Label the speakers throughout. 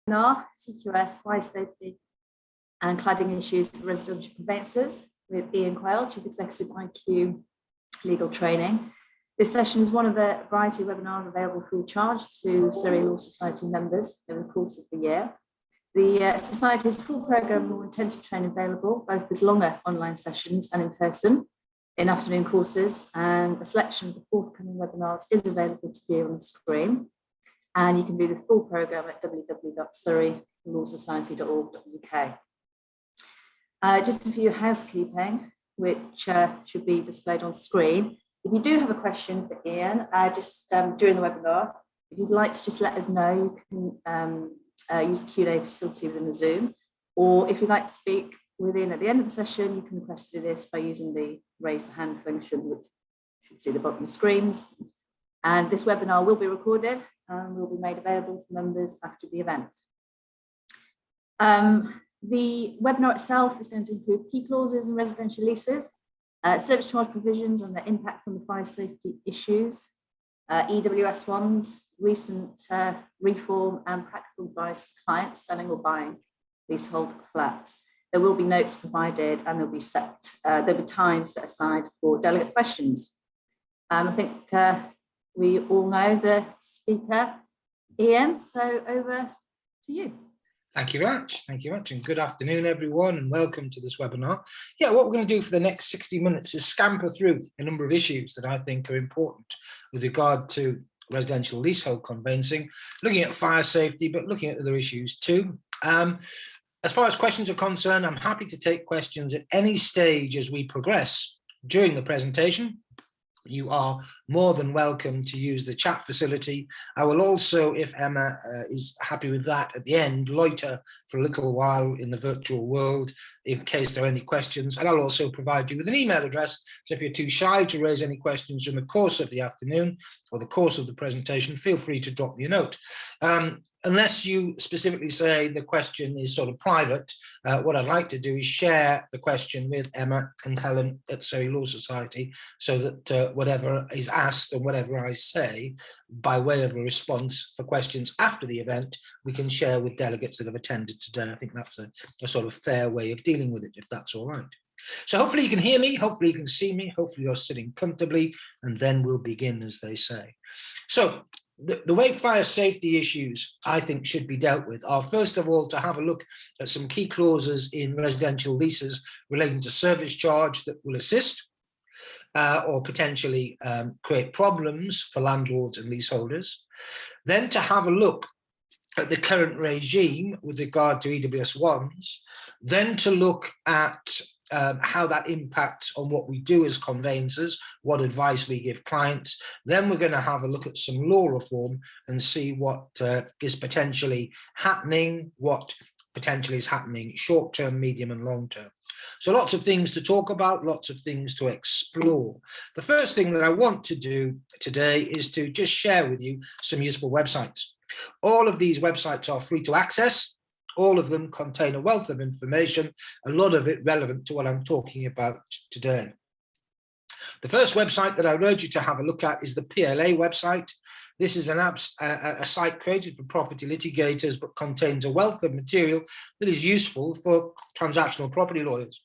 Speaker 1: webinar, CQS, fire safety and cladding issues for residential conveyancers with Ian Quayle, Chief Executive IQ Legal Training. This session is one of a variety of webinars available free of charge to Surrey Law Society members over the course of the year. The Society's full programme of more intensive training available, both as longer online sessions and in person, in afternoon courses, and a selection of the forthcoming webinars is available to view on the screen. And you can view the full programme at www.surreylawsociety.org.uk. Just a few housekeeping, which should be displayed on screen. If you do have a question for Ian, during the webinar, if you'd like to just let us know, you can use the Q&A facility within the Zoom, or if you'd like to speak with Ian at the end of the session, you can request to do this by using the raise the hand function, which you should see at the bottom of screens. And this webinar will be recorded and will be made available to members after the event. The webinar itself is going to include key clauses and residential leases, service charge provisions and the impact on the fire safety issues, EWS ones, recent reform and practical advice to clients selling or buying leasehold flats. There will be notes provided and there'll be time set aside for delegate questions. I think we all know the speaker, Ian, so over to you.
Speaker 2: Thank you very much. Thank you very much. And good afternoon, everyone, and welcome to this webinar. Yeah, what we're going to do for the next 60 minutes is scamper through a number of issues that I think are important with regard to residential leasehold conveyancing, looking at fire safety, but looking at other issues too. As far as questions are concerned, I'm happy to take questions at any stage as we progress during the presentation. You are more than welcome to use the chat facility. I will also, if Emma is happy with that, at the end, loiter for a little while in the virtual world in case there are any questions. And I'll also provide you with an email address. So if you're too shy to raise any questions during the course of the afternoon or the course of the presentation, feel free to drop me a note. Unless you specifically say the question is sort of private, what I'd like to do is share the question with Emma and Helen at Surrey Law Society so that whatever is asked and whatever I say by way of a response for questions after the event, we can share with delegates that have attended today. I think that's a sort of fair way of dealing with it, if that's all right. So hopefully you can hear me, hopefully you can see me, hopefully you're sitting comfortably, and then we'll begin, as they say. So the way fire safety issues, I think, should be dealt with are, first of all, to have a look at some key clauses in residential leases relating to service charge that will assist or potentially create problems for landlords and leaseholders. Then to have a look at the current regime with regard to EWS1s, then to look at how that impacts on what we do as conveyancers, what advice we give clients. Then we're going to have a look at some law reform and see what is potentially happening, what potentially is happening short-term, medium and long-term. So lots of things to talk about, lots of things to explore. The first thing that I want to do today is to just share with you some useful websites. All of these websites are free to access. All of them contain a wealth of information, a lot of it relevant to what I'm talking about today. The first website that I urge you to have a look at is the PLA website. This is a site created for property litigators, but contains a wealth of material that is useful for transactional property lawyers,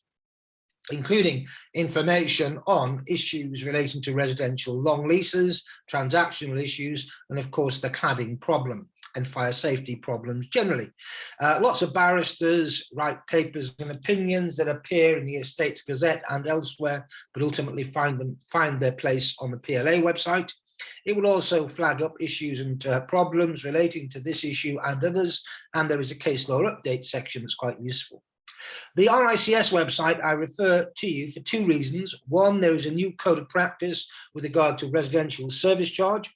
Speaker 2: including information on issues relating to residential long leases, transactional issues, and of course the cladding problem and fire safety problems generally. Lots of barristers write papers and opinions that appear in the Estates Gazette and elsewhere, but ultimately find their place on the PLA website. It will also flag up issues and problems relating to this issue and others, and there is a case law update section that's quite useful. The RICS website I refer to you for two reasons. One, there is a new code of practice with regard to residential service charge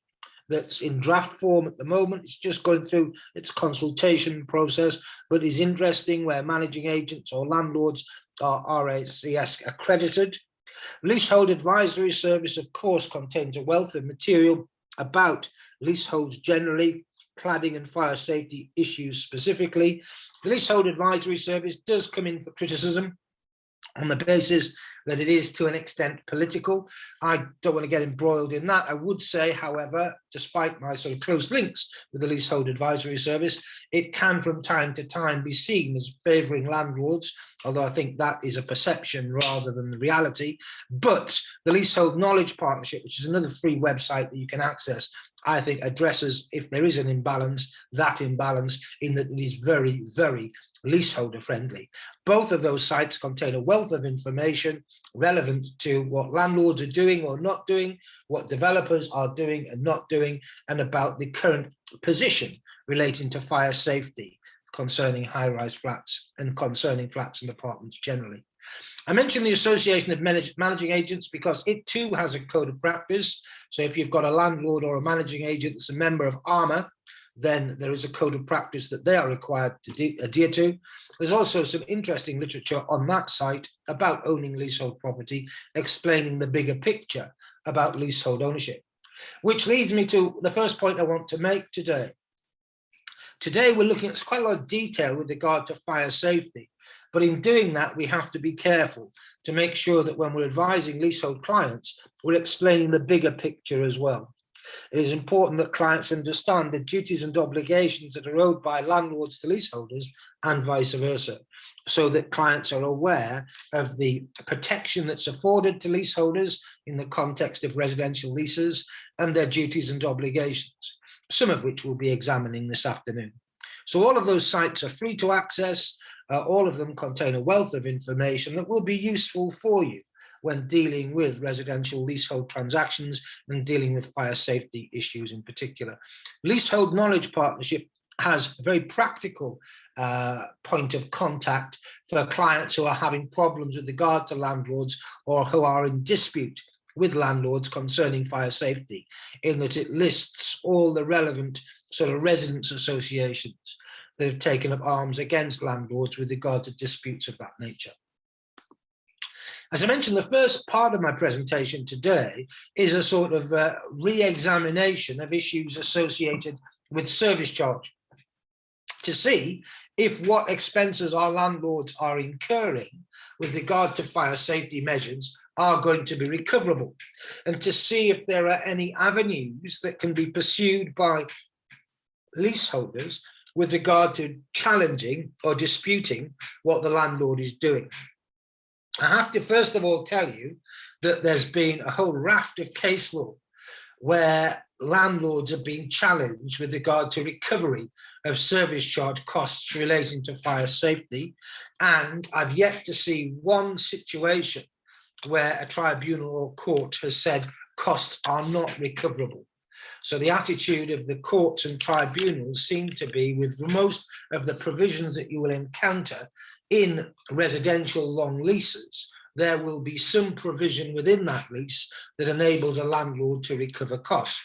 Speaker 2: that's in draft form at the moment. It's just going through its consultation process, but is interesting where managing agents or landlords are RICS accredited. Leasehold Advisory Service, of course, contains a wealth of material about leaseholds generally, cladding and fire safety issues specifically. The Leasehold Advisory Service does come in for criticism on the basis that it is to an extent political. I don't want to get embroiled in that. I would say, however, despite my sort of close links with the Leasehold Advisory Service, it can from time to time be seen as favouring landlords, although I think that is a perception rather than the reality. But the Leasehold Knowledge Partnership, which is another free website that you can access, I think addresses, if there is an imbalance, that imbalance in that it is very, very leaseholder friendly. Both of those sites contain a wealth of information relevant to what landlords are doing or not doing, what developers are doing and not doing, and about the current position relating to fire safety concerning high-rise flats and concerning flats and apartments generally. I mentioned the Association of Managing Agents because it too has a code of practice. So if you've got a landlord or a managing agent that's a member of ARMA, then there is a code of practice that they are required to adhere to. There's also some interesting literature on that site about owning leasehold property, explaining the bigger picture about leasehold ownership, which leads me to the first point I want to make today. Today, we're looking at quite a lot of detail with regard to fire safety. But in doing that, we have to be careful to make sure that when we're advising leasehold clients, we're explaining the bigger picture as well. It is important that clients understand the duties and obligations that are owed by landlords to leaseholders and vice versa, so that clients are aware of the protection that's afforded to leaseholders in the context of residential leases and their duties and obligations, some of which we'll be examining this afternoon. So all of those sites are free to access. All of them contain a wealth of information that will be useful for you when dealing with residential leasehold transactions and dealing with fire safety issues in particular. Leasehold Knowledge Partnership has a very practical point of contact for clients who are having problems with regard to landlords or who are in dispute with landlords concerning fire safety, in that it lists all the relevant sort of residents associations that have taken up arms against landlords with regard to disputes of that nature. As I mentioned, the first part of my presentation today is a sort of re-examination of issues associated with service charge, to see if what expenses our landlords are incurring with regard to fire safety measures are going to be recoverable, and to see if there are any avenues that can be pursued by leaseholders with regard to challenging or disputing what the landlord is doing. I have to first of all tell you that there's been a whole raft of case law where landlords have been challenged with regard to recovery of service charge costs relating to fire safety, and I've yet to see one situation where a tribunal or court has said costs are not recoverable. So the attitude of the courts and tribunals seem to be, with most of the provisions that you will encounter in residential long leases, there will be some provision within that lease that enables a landlord to recover cost.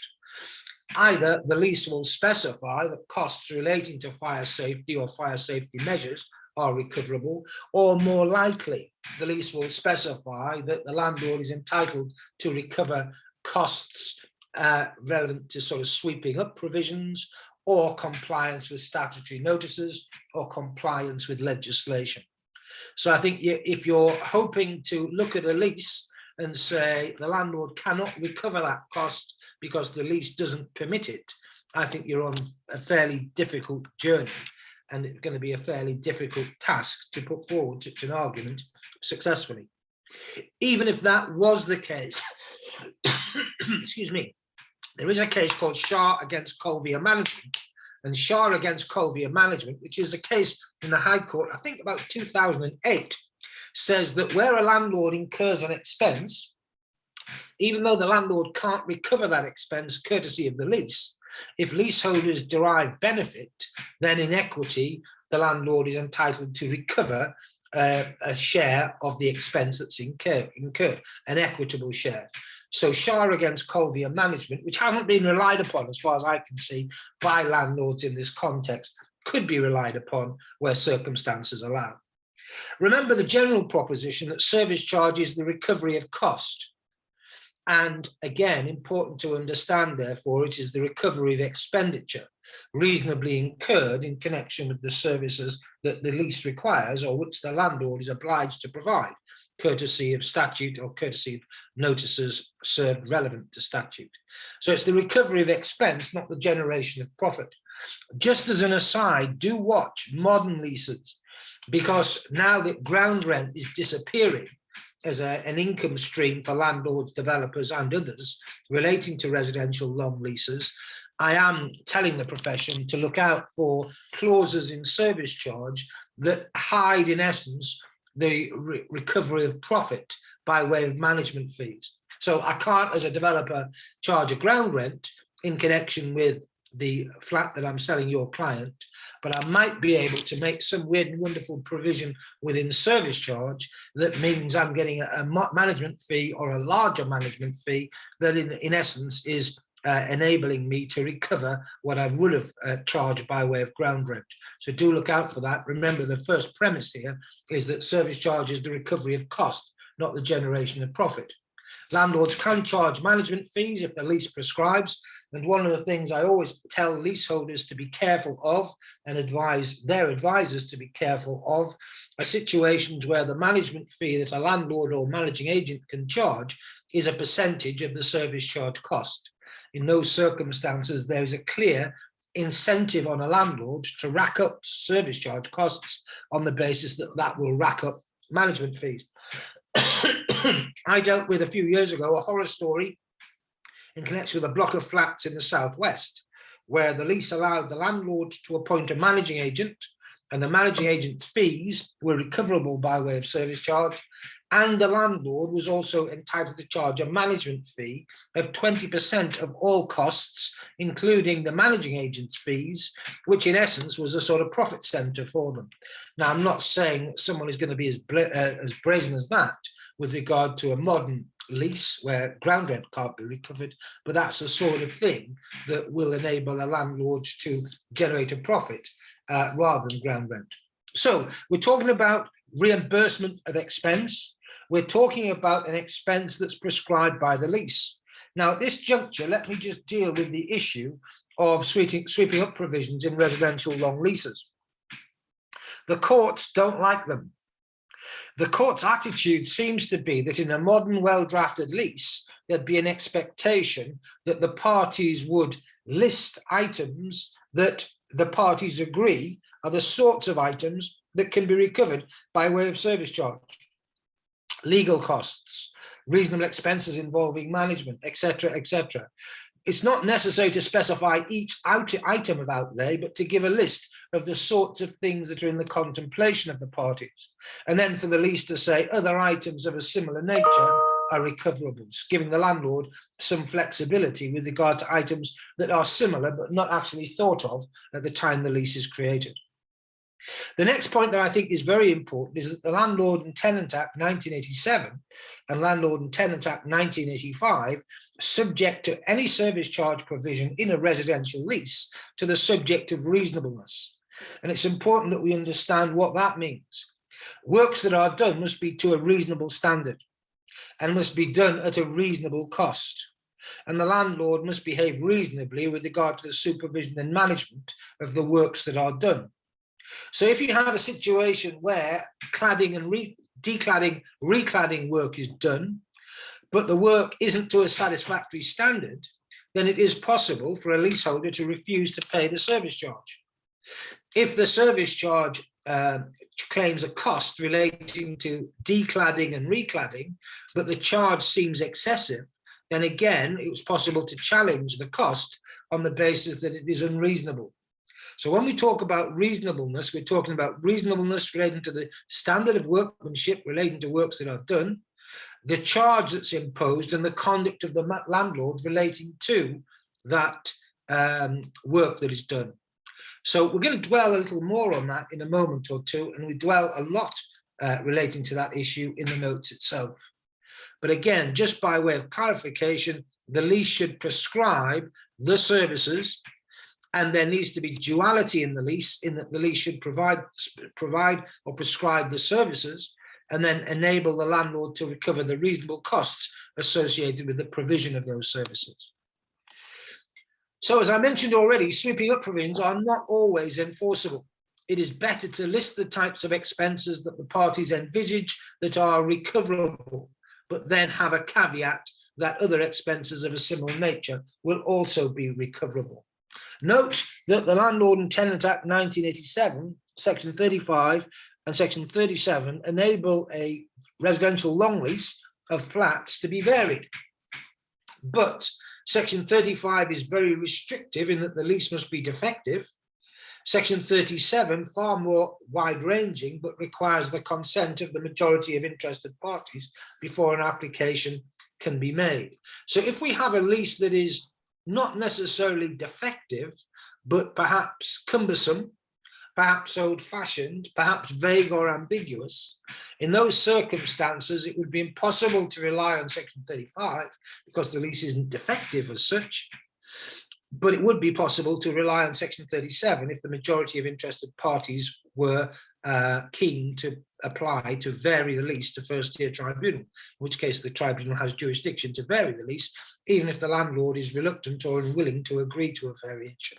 Speaker 2: Either the lease will specify that costs relating to fire safety or fire safety measures are recoverable, or more likely, the lease will specify that the landlord is entitled to recover costs relevant to sort of sweeping up provisions, or compliance with statutory notices, or compliance with legislation. So I think if you're hoping to look at a lease and say the landlord cannot recover that cost because the lease doesn't permit it, I think you're on a fairly difficult journey, and it's going to be a fairly difficult task to put forward such an argument successfully. Even if that was the case, excuse me, there is a case called Shah against Colvia Management, and Shah against Colvia Management, which is a case in the High Court, I think about 2008, says that where a landlord incurs an expense, even though the landlord can't recover that expense courtesy of the lease, if leaseholders derive benefit, then in equity, the landlord is entitled to recover a share of the expense that's incurred, an equitable share. So Shah against Colvia Management, which hasn't been relied upon as far as I can see by landlords in this context, could be relied upon where circumstances allow. Remember the general proposition that service charge is the recovery of cost. And again, important to understand, therefore, it is the recovery of expenditure reasonably incurred in connection with the services that the lease requires or which the landlord is obliged to provide. courtesy of statute or courtesy of notices served relevant to statute. So it's the recovery of expense, not the generation of profit. Just as an aside, do watch modern leases, because now that ground rent is disappearing as an income stream for landlords, developers and others relating to residential long leases, I am telling the profession to look out for clauses in service charge that hide, in essence, the recovery of profit by way of management fees. So I can't, as a developer, charge a ground rent in connection with the flat that I'm selling your client, but I might be able to make some weird and wonderful provision within service charge that means I'm getting a management fee or a larger management fee that in essence is enabling me to recover what I would have charged by way of ground rent. So do look out for that. Remember, the first premise here is that service charge is the recovery of cost, not the generation of profit. Landlords can charge management fees if the lease prescribes, and one of the things I always tell leaseholders to be careful of and advise their advisors to be careful of are situations where the management fee that a landlord or managing agent can charge is a percentage of the service charge cost. In those circumstances, there is a clear incentive on a landlord to rack up service charge costs on the basis that that will rack up management fees. I dealt with a few years ago a horror story in connection with a block of flats in the southwest, where the lease allowed the landlord to appoint a managing agent, and the managing agent's fees were recoverable by way of service charge, and the landlord was also entitled to charge a management fee of 20% of all costs, including the managing agent's fees, which in essence was a sort of profit center for them. Now, I'm not saying someone is going to be as brazen as that with regard to a modern lease where ground rent can't be recovered, but that's the sort of thing that will enable a landlord to generate a profit rather than ground rent. So we're talking about reimbursement of expense. We're talking about an expense that's prescribed by the lease. Now, at this juncture, let me just deal with the issue of sweeping up provisions in residential long leases. The courts don't like them. The court's attitude seems to be that in a modern, well-drafted lease, there'd be an expectation that the parties would list items that the parties agree are the sorts of items that can be recovered by way of service charge. Legal costs, reasonable expenses involving management, etc., etc. It's not necessary to specify each item of outlay, but to give a list of the sorts of things that are in the contemplation of the parties. And then for the lease to say other items of a similar nature are recoverable, giving the landlord some flexibility with regard to items that are similar but not actually thought of at the time the lease is created. The next point that I think is very important is that the Landlord and Tenant Act 1987 and Landlord and Tenant Act 1985 subject to any service charge provision in a residential lease to the subject of reasonableness. And it's important that we understand what that means. Works that are done must be to a reasonable standard and must be done at a reasonable cost. And the landlord must behave reasonably with regard to the supervision and management of the works that are done. So if you have a situation where cladding and decladding, recladding work is done, but the work isn't to a satisfactory standard, then it is possible for a leaseholder to refuse to pay the service charge. If the service charge claims a cost relating to decladding and recladding, but the charge seems excessive, then again, it was possible to challenge the cost on the basis that it is unreasonable. So when we talk about reasonableness, we're talking about reasonableness relating to the standard of workmanship relating to works that are done, the charge that's imposed, and the conduct of the landlord relating to that work that is done. So we're going to dwell a little more on that in a moment or two, and we dwell a lot relating to that issue in the notes itself. But again, just by way of clarification, the lease should prescribe the services, and there needs to be duality in the lease, in that the lease should provide or prescribe the services and then enable the landlord to recover the reasonable costs associated with the provision of those services. So as I mentioned already, sweeping up provisions are not always enforceable. it is better to list the types of expenses that the parties envisage that are recoverable, but then have a caveat that other expenses of a similar nature will also be recoverable. Note that the Landlord and Tenant Act 1987, Section 35 and Section 37 enable a residential long lease of flats to be varied. But Section 35 is very restrictive in that the lease must be defective. Section 37, far more wide-ranging, but requires the consent of the majority of interested parties before an application can be made. So if we have a lease that is not necessarily defective, but perhaps cumbersome, perhaps old-fashioned, perhaps vague or ambiguous, in those circumstances, it would be impossible to rely on Section 35 because the lease isn't defective as such. But it would be possible to rely on Section 37 if the majority of interested parties were keen to apply to vary the lease to first-tier tribunal, in which case the tribunal has jurisdiction to vary the lease, even if the landlord is reluctant or unwilling to agree to a variation.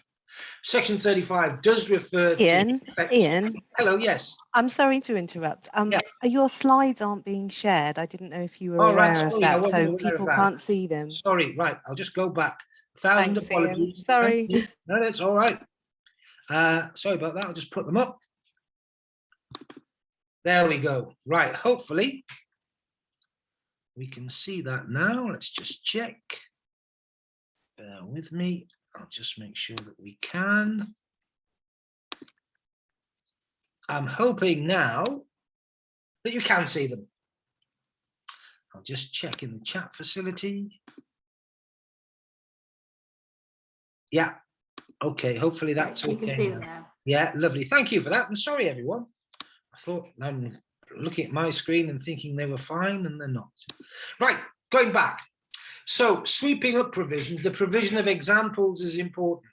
Speaker 2: Section 35 does refer
Speaker 3: Ian,
Speaker 2: to...
Speaker 3: Ian.
Speaker 2: Hello, yes.
Speaker 3: I'm sorry to interrupt.
Speaker 2: Yeah.
Speaker 3: Your slides aren't being shared. I didn't know if you were
Speaker 2: All right,
Speaker 3: aware of
Speaker 2: sorry, I
Speaker 3: that,
Speaker 2: wasn't
Speaker 3: so
Speaker 2: aware of
Speaker 3: people
Speaker 2: that.
Speaker 3: can't see them.
Speaker 2: Sorry, right, I'll just go back. Thousand
Speaker 3: Thanks, Ian.
Speaker 2: apologies.
Speaker 3: Sorry.
Speaker 2: No, that's all right. Sorry about that. I'll just put them up. There we go. Right, hopefully we can see that now. Let's just check. Bear with me. I'll just make sure that we can. I'm hoping now that you can see them. I'll just check in the chat facility. Yeah, okay, hopefully that's okay.
Speaker 1: You can see them now.
Speaker 2: Yeah, lovely. Thank you for that. I'm sorry, everyone. I thought I'm looking at my screen and thinking they were fine, and they're not. Right, going back. So sweeping up provisions, the provision of examples is important.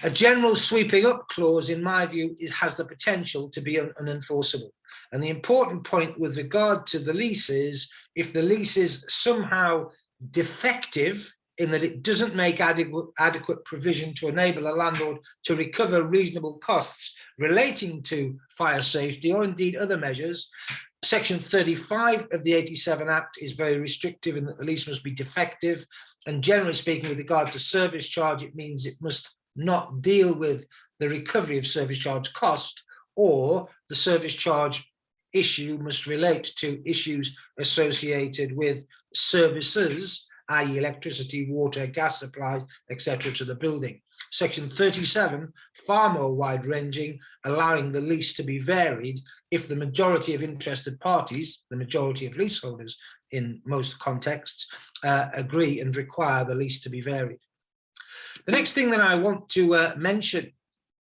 Speaker 2: A general sweeping up clause, in my view, has the potential to be unenforceable. And the important point with regard to the lease is, if the lease is somehow defective in that it doesn't make adequate provision to enable a landlord to recover reasonable costs relating to fire safety or indeed other measures, Section 35 of the 87 Act is very restrictive in that the lease must be defective. And generally speaking, with regard to service charge, it means it must not deal with the recovery of service charge cost, or the service charge issue must relate to issues associated with services, i.e. electricity, water, gas supplies, etc. to the building. Section 37, far more wide-ranging, allowing the lease to be varied if the majority of interested parties, the majority of leaseholders in most contexts, agree and require the lease to be varied. The next thing that I want to mention,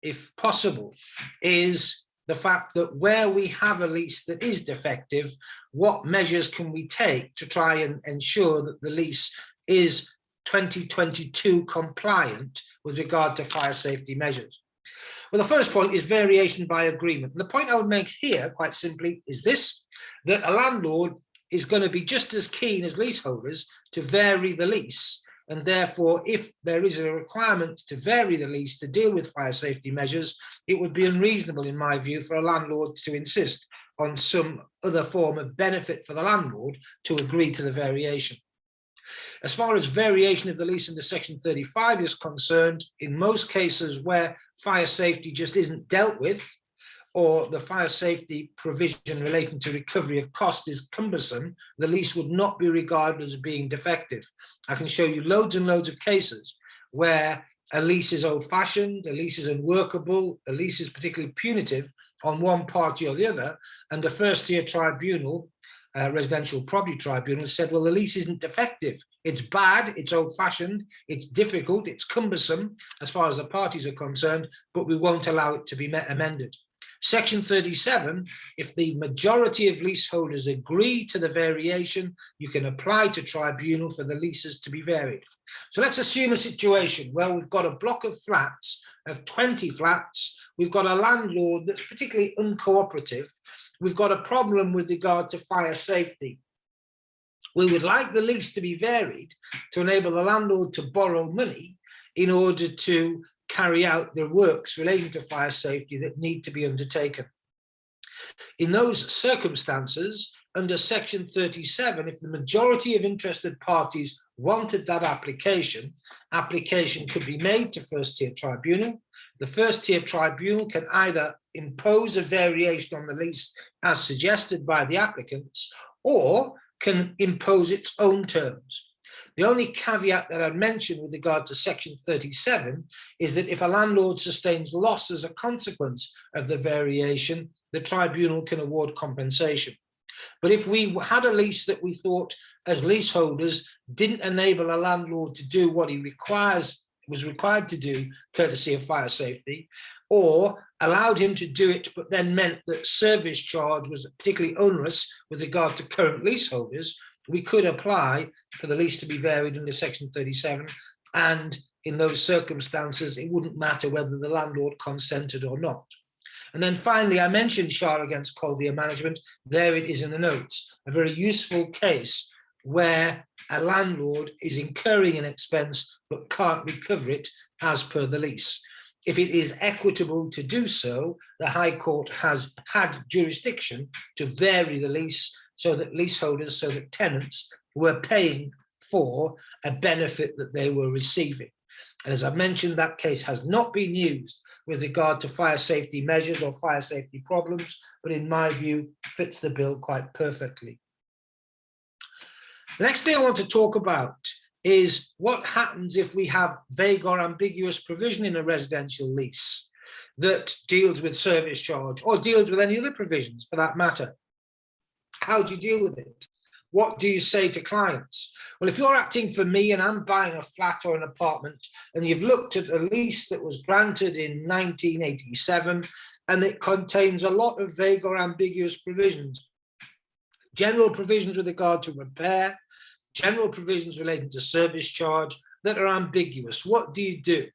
Speaker 2: if possible, is the fact that where we have a lease that is defective, what measures can we take to try and ensure that the lease is 2022 compliant with regard to fire safety measures? Well, the first point is variation by agreement. And the point I would make here, quite simply, is this, that a landlord is going to be just as keen as leaseholders to vary the lease. And therefore, if there is a requirement to vary the lease to deal with fire safety measures, it would be unreasonable, in my view, for a landlord to insist on some other form of benefit for the landlord to agree to the variation. As far as variation of the lease under Section 35 is concerned, in most cases where fire safety just isn't dealt with, or the fire safety provision relating to recovery of cost is cumbersome, the lease would not be regarded as being defective. I can show you loads and loads of cases where a lease is old-fashioned, a lease is unworkable, a lease is particularly punitive on one party or the other, and a first-tier tribunal, residential property tribunal, said, well, the lease isn't defective. It's bad, it's old-fashioned, it's difficult, it's cumbersome as far as the parties are concerned, but we won't allow it to be amended. Section 37, if the majority of leaseholders agree to the variation, you can apply to tribunal for the leases to be varied. So let's assume a situation where we've got a block of flats, of 20 flats, we've got a landlord that's particularly uncooperative, we've got a problem with regard to fire safety. We would like the lease to be varied to enable the landlord to borrow money in order to carry out the works relating to fire safety that need to be undertaken. In those circumstances, under section 37, if the majority of interested parties wanted that application could be made to first tier tribunal. The first tier tribunal can either impose a variation on the lease as suggested by the applicants, or can impose its own terms. The only caveat that I'd mention with regard to section 37 is that if a landlord sustains loss as a consequence of the variation, the tribunal can award compensation. But if we had a lease that we thought as leaseholders didn't enable a landlord to do what he was required to do, courtesy of fire safety, or allowed him to do it, but then meant that service charge was particularly onerous with regard to current leaseholders, we could apply for the lease to be varied under section 37. And in those circumstances, it wouldn't matter whether the landlord consented or not. And then finally, I mentioned Shah against Colvia Management. There it is in the notes, a very useful case where a landlord is incurring an expense but can't recover it as per the lease. If it is equitable to do so, the High Court has had jurisdiction to vary the lease so that tenants were paying for a benefit that they were receiving. And as I mentioned, that case has not been used with regard to fire safety measures or fire safety problems, but in my view, fits the bill quite perfectly. The next thing I want to talk about is what happens if we have vague or ambiguous provision in a residential lease that deals with service charge or deals with any other provisions for that matter. How do you deal with it? What do you say to clients? Well, if you're acting for me and I'm buying a flat or an apartment and you've looked at a lease that was granted in 1987 and it contains a lot of vague or ambiguous provisions, general provisions with regard to repair, general provisions relating to service charge that are ambiguous, what do you do?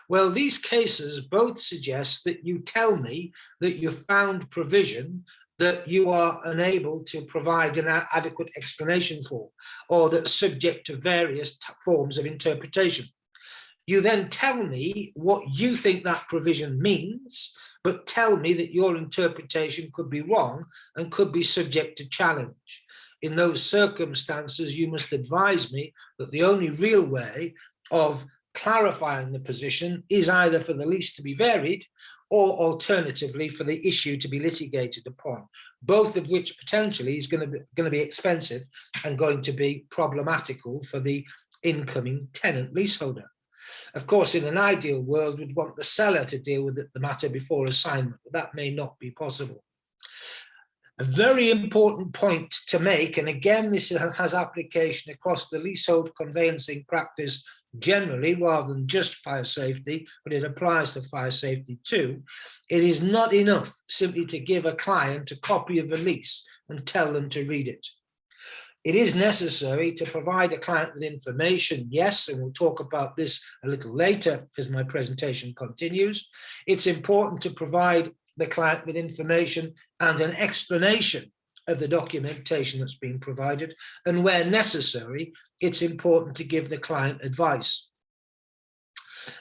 Speaker 2: Well, these cases both suggest that you tell me that you found provision that you are unable to provide an adequate explanation for, or that's subject to various forms of interpretation. You then tell me what you think that provision means, but tell me that your interpretation could be wrong and could be subject to challenge. In those circumstances, you must advise me that the only real way of clarifying the position is either for the lease to be varied or alternatively for the issue to be litigated upon, both of which potentially is going to be expensive and going to be problematical for the incoming tenant leaseholder. Of course, in an ideal world, we'd want the seller to deal with the matter before assignment, but that may not be possible. A very important point to make, and again, this has application across the leasehold conveyancing practice generally, rather than just fire safety, but it applies to fire safety too. It is not enough simply to give a client a copy of a lease and tell them to read it. It is necessary to provide a client with information, yes, and we'll talk about this a little later as my presentation continues. It's important to provide the client with information and an explanation of the documentation that's been provided, and where necessary, it's important to give the client advice.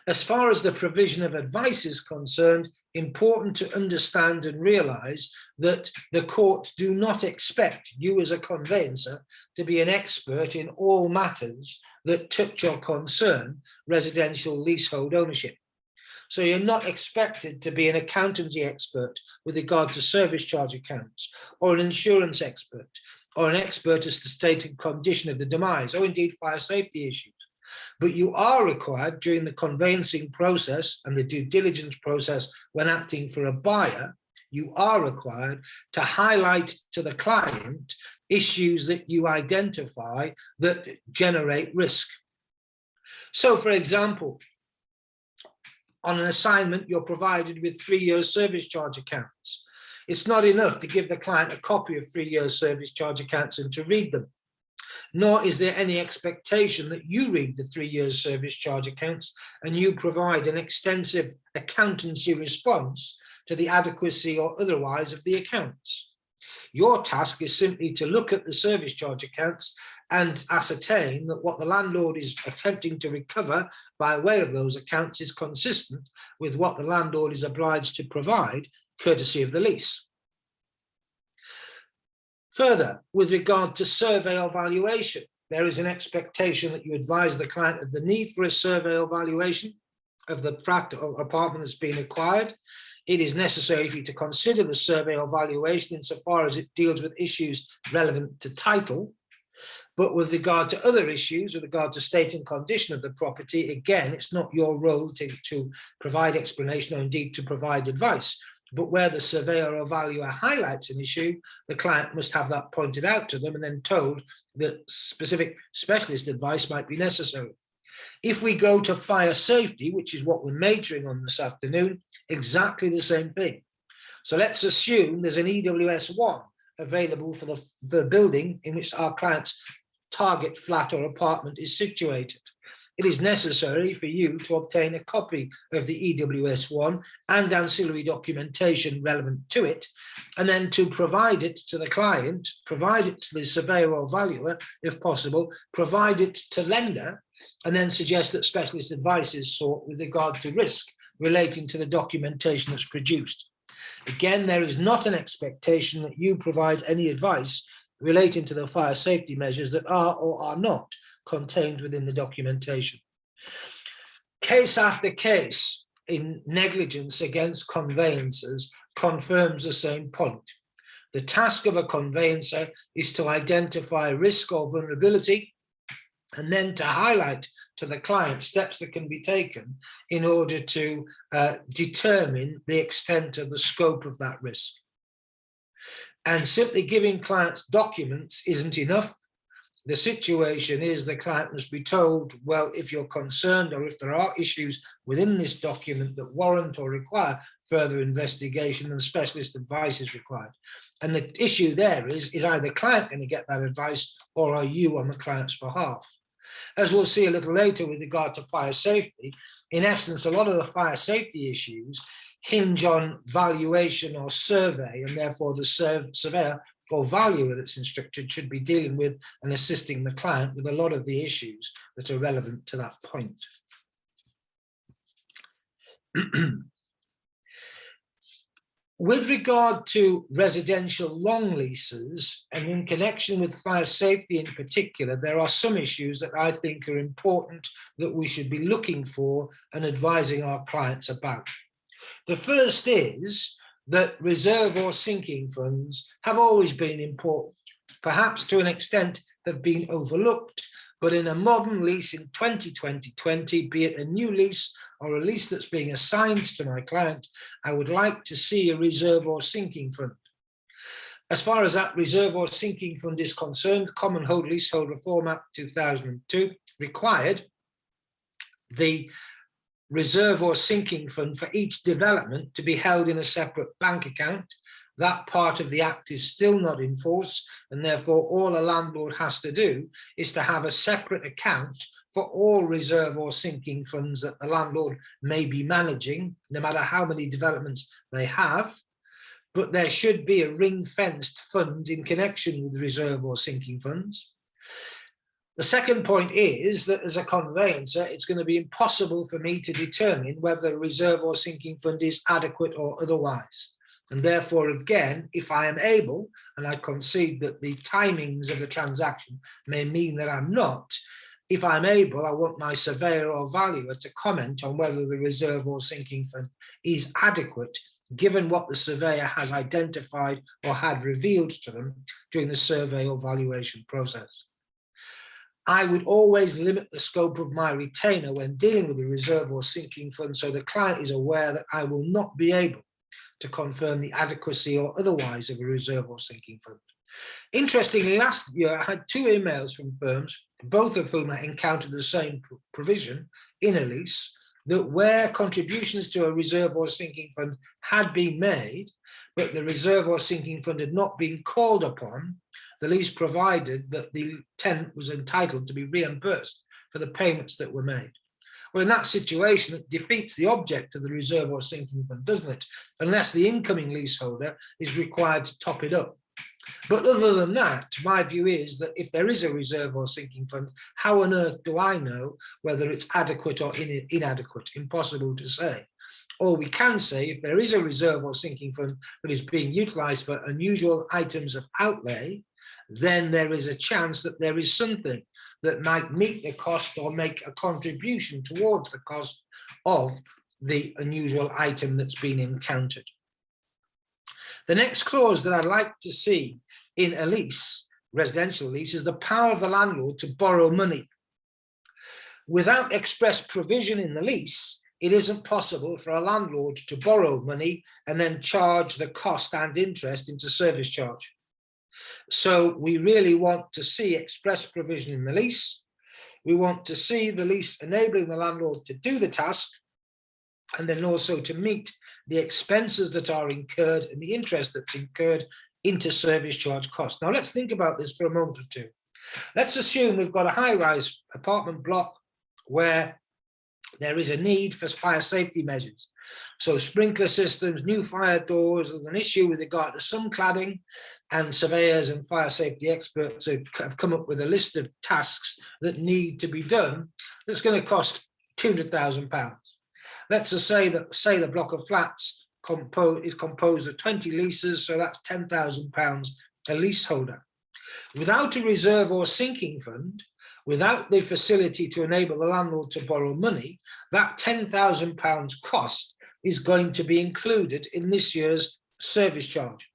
Speaker 2: As far as the provision of advice is concerned, important to understand and realise that the court do not expect you as a conveyancer to be an expert in all matters that touch or concern residential leasehold ownership. So you're not expected to be an accountancy expert with regard to service charge accounts, or an insurance expert, or an expert as to state and condition of the demise, or indeed fire safety issues. But you are required during the conveyancing process and the due diligence process when acting for a buyer, you are required to highlight to the client issues that you identify that generate risk. So, for example, on an assignment, you're provided with 3 years service charge accounts. It's not enough to give the client a copy of 3 years service charge accounts and to read them, nor is there any expectation that you read the 3 years service charge accounts and you provide an extensive accountancy response to the adequacy or otherwise of the accounts. Your task is simply to look at the service charge accounts and ascertain that what the landlord is attempting to recover by way of those accounts is consistent with what the landlord is obliged to provide courtesy of the lease. Further, with regard to survey or valuation, there is an expectation that you advise the client of the need for a survey or valuation of the flat or apartment that's been acquired. It is necessary for you to consider the survey or valuation insofar as it deals with issues relevant to title. But with regard to other issues, with regard to state and condition of the property, again, it's not your role to provide explanation or indeed to provide advice. But where the surveyor or valuer highlights an issue, the client must have that pointed out to them and then told that specific specialist advice might be necessary. If we go to fire safety, which is what we're majoring on this afternoon, exactly the same thing. So let's assume there's an EWS1 available for the building in which our client's target flat or apartment is situated. It is necessary for you to obtain a copy of the EWS1 and ancillary documentation relevant to it, and then to provide it to the client, provide it to the surveyor or valuer, if possible, provide it to lender, and then suggest that specialist advice is sought with regard to risk relating to the documentation that's produced. Again, there is not an expectation that you provide any advice relating to the fire safety measures that are or are not contained within the documentation. Case after case in negligence against conveyancers confirms the same point. The task of a conveyancer is to identify risk or vulnerability and then to highlight to the client steps that can be taken in order to determine the extent of the scope of that risk. And simply giving clients documents isn't enough. The situation is the client must be told, well, if you're concerned or if there are issues within this document that warrant or require further investigation, then specialist advice is required. And the issue there is either the client going to get that advice or are you on the client's behalf? As we'll see a little later with regard to fire safety, in essence, a lot of the fire safety issues hinge on valuation or survey, and therefore the surveyor or valuer that's instructed should be dealing with and assisting the client with a lot of the issues that are relevant to that point. With regard to residential long leases, and in connection with fire safety in particular, there are some issues that I think are important that we should be looking for and advising our clients about. The first is that reserve or sinking funds have always been important, perhaps to an extent have been overlooked, but in a modern lease in 2020, be it a new lease or a lease that's being assigned to my client, I would like to see a reserve or sinking fund. As far as that reserve or sinking fund is concerned, Common Hold Leasehold Reform Act 2002 required the reserve or sinking fund for each development to be held in a separate bank account. That part of the act is still not in force, and therefore all a landlord has to do is to have a separate account for all reserve or sinking funds that the landlord may be managing, no matter how many developments they have. But there should be a ring-fenced fund in connection with reserve or sinking funds. The second point is that as a conveyancer, it's going to be impossible for me to determine whether a reserve or sinking fund is adequate or otherwise. And therefore, again, if I am able, and I concede that the timings of the transaction may mean that I'm not, if I'm able, I want my surveyor or valuer to comment on whether the reserve or sinking fund is adequate, given what the surveyor has identified or had revealed to them during the survey or valuation process. I would always limit the scope of my retainer when dealing with the reserve or sinking fund so the client is aware that I will not be able to confirm the adequacy or otherwise of a reserve or sinking fund. Interestingly, last year I had 2 emails from firms, both of whom I encountered the same provision in a lease, that where contributions to a reserve or sinking fund had been made, but the reserve or sinking fund had not been called upon, the lease provided that the tenant was entitled to be reimbursed for the payments that were made. Well, in that situation, it defeats the object of the reserve or sinking fund, doesn't it? Unless the incoming leaseholder is required to top it up. But other than that, my view is that if there is a reserve or sinking fund, how on earth do I know whether it's adequate or inadequate? Impossible to say. All we can say, if there is a reserve or sinking fund that is being utilised for unusual items of outlay, then there is a chance that there is something that might meet the cost or make a contribution towards the cost of the unusual item that's been encountered. The next clause that I'd like to see in a lease, residential lease, is the power of the landlord to borrow money. Without express provision in the lease, it isn't possible for a landlord to borrow money and then charge the cost and interest into service charge. So we really want to see express provision in the lease. We want to see the lease enabling the landlord to do the task, and then also to meet the expenses that are incurred and the interest that's incurred into service charge cost. Now let's think about this for a moment or two. Let's assume we've got a high-rise apartment block where there is a need for fire safety measures. So sprinkler systems, new fire doors, there's an issue with regard to some cladding, and surveyors and fire safety experts have come up with a list of tasks that need to be done that's going to cost £200,000. Let's just say the block of flats is composed of 20 leases, so that's £10,000 a leaseholder. Without a reserve or sinking fund, without the facility to enable the landlord to borrow money, that £10,000 cost is going to be included in this year's service charge.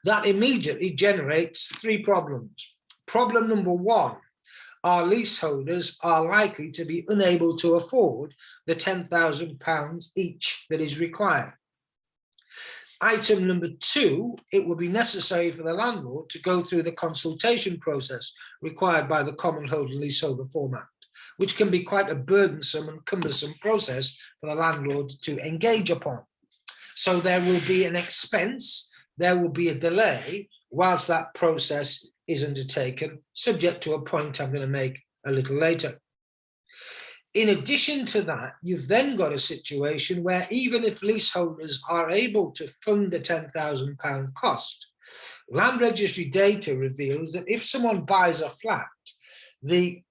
Speaker 2: That immediately generates three problems. Problem number one, our leaseholders are likely to be unable to afford the £10,000 each that is required. Item number two, it will be necessary for the landlord to go through the consultation process required by the Common Hold and Leasehold Reform Act, which can be quite a burdensome and cumbersome process for the landlord to engage upon. So there will be an expense, there will be a delay whilst that process is undertaken, subject to a point I'm going to make a little later. In addition to that, you've then got a situation where even if leaseholders are able to fund the £10,000 cost, land registry data reveals that if someone buys a flat, the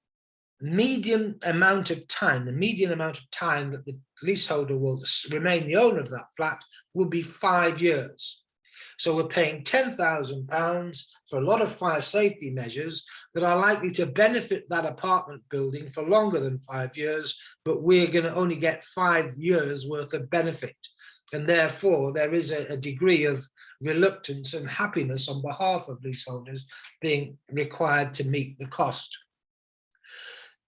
Speaker 2: median amount of time that the leaseholder will remain the owner of that flat will be 5 years. So we're paying £10,000 for a lot of fire safety measures that are likely to benefit that apartment building for longer than 5 years, but we're going to only get 5 years worth of benefit. And therefore, there is a degree of reluctance and happiness on behalf of leaseholders being required to meet the cost.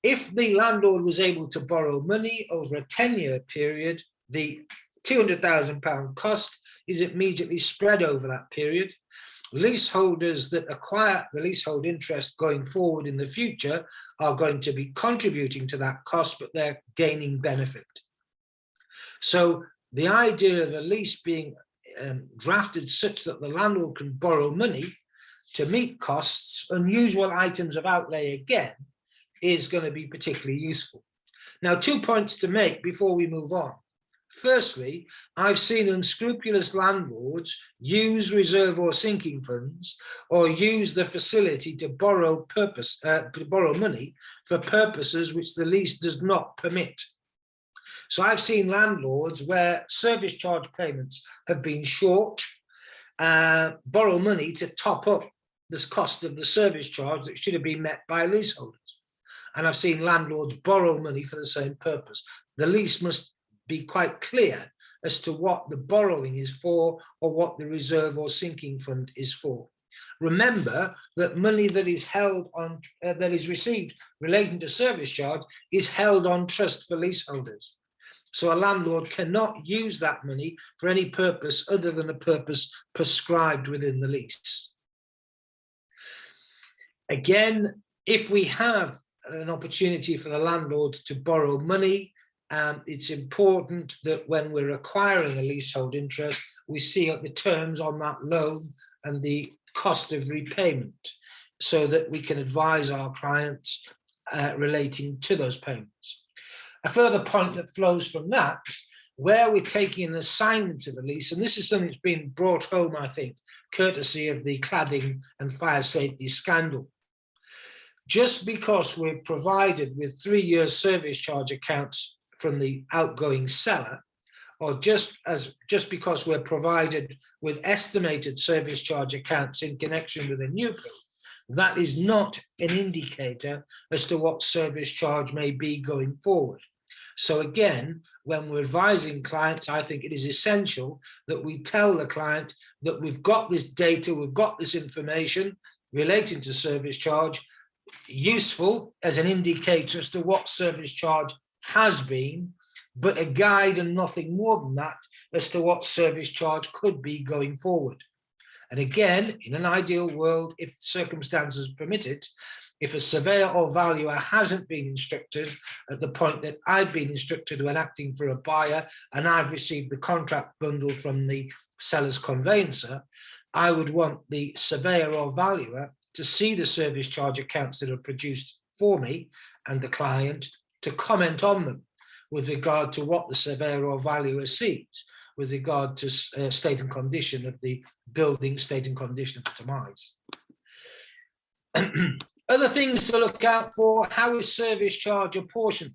Speaker 2: If the landlord was able to borrow money over a 10-year period, the £200,000 cost is immediately spread over that period. Leaseholders that acquire the leasehold interest going forward in the future are going to be contributing to that cost, but they're gaining benefit. So the idea of a lease being drafted such that the landlord can borrow money to meet costs, unusual items of outlay again, is going to be particularly useful. Now, 2 points to make before we move on. Firstly, I've seen unscrupulous landlords use reserve or sinking funds or use the facility to borrow money for purposes which the lease does not permit. So I've seen landlords where service charge payments have been short, borrow money to top up this cost of the service charge that should have been met by leaseholders. And I've seen landlords borrow money for the same purpose. The lease must be quite clear as to what the borrowing is for or what the reserve or sinking fund is for. Remember that money that is held on, that is received relating to service charge is held on trust for leaseholders. So a landlord cannot use that money for any purpose other than a purpose prescribed within the lease. Again, if we have an opportunity for the landlord to borrow money, it's important that when we're acquiring a leasehold interest, we see the terms on that loan and the cost of repayment so that we can advise our clients relating to those payments. A further point that flows from that, where we're taking an assignment of a lease, and this is something that's been brought home, I think, courtesy of the cladding and fire safety scandal. Just because we're provided with 3 years service charge accounts from the outgoing seller, or just because we're provided with estimated service charge accounts in connection with a new build, that is not an indicator as to what service charge may be going forward. So again, when we're advising clients, I think it is essential that we tell the client that we've got this data, we've got this information relating to service charge, useful as an indicator as to what service charge has been, but a guide and nothing more than that as to what service charge could be going forward. And again, in an ideal world, if circumstances permit it, if a surveyor or valuer hasn't been instructed at the point that I've been instructed when acting for a buyer and I've received the contract bundle from the seller's conveyancer, I would want the surveyor or valuer to see the service charge accounts that are produced for me and the client, to comment on them with regard to what the surveyor or valuer sees with regard to state and condition of the building, state and condition of the demise. Other things to look out for: how is service charge apportioned?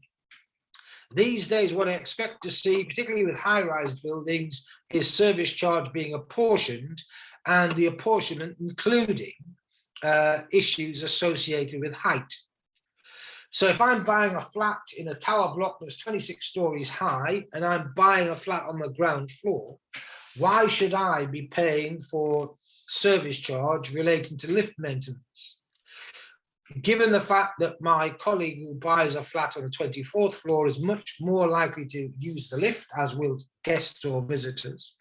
Speaker 2: These days, what I expect to see, particularly with high-rise buildings, is service charge being apportioned, and the apportionment including issues associated with height. So if I'm buying a flat in a tower block that's 26 stories high and I'm buying a flat on the ground floor, why should I be paying for service charge relating to lift maintenance? Given the fact that my colleague who buys a flat on the 24th floor is much more likely to use the lift, as will guests or visitors,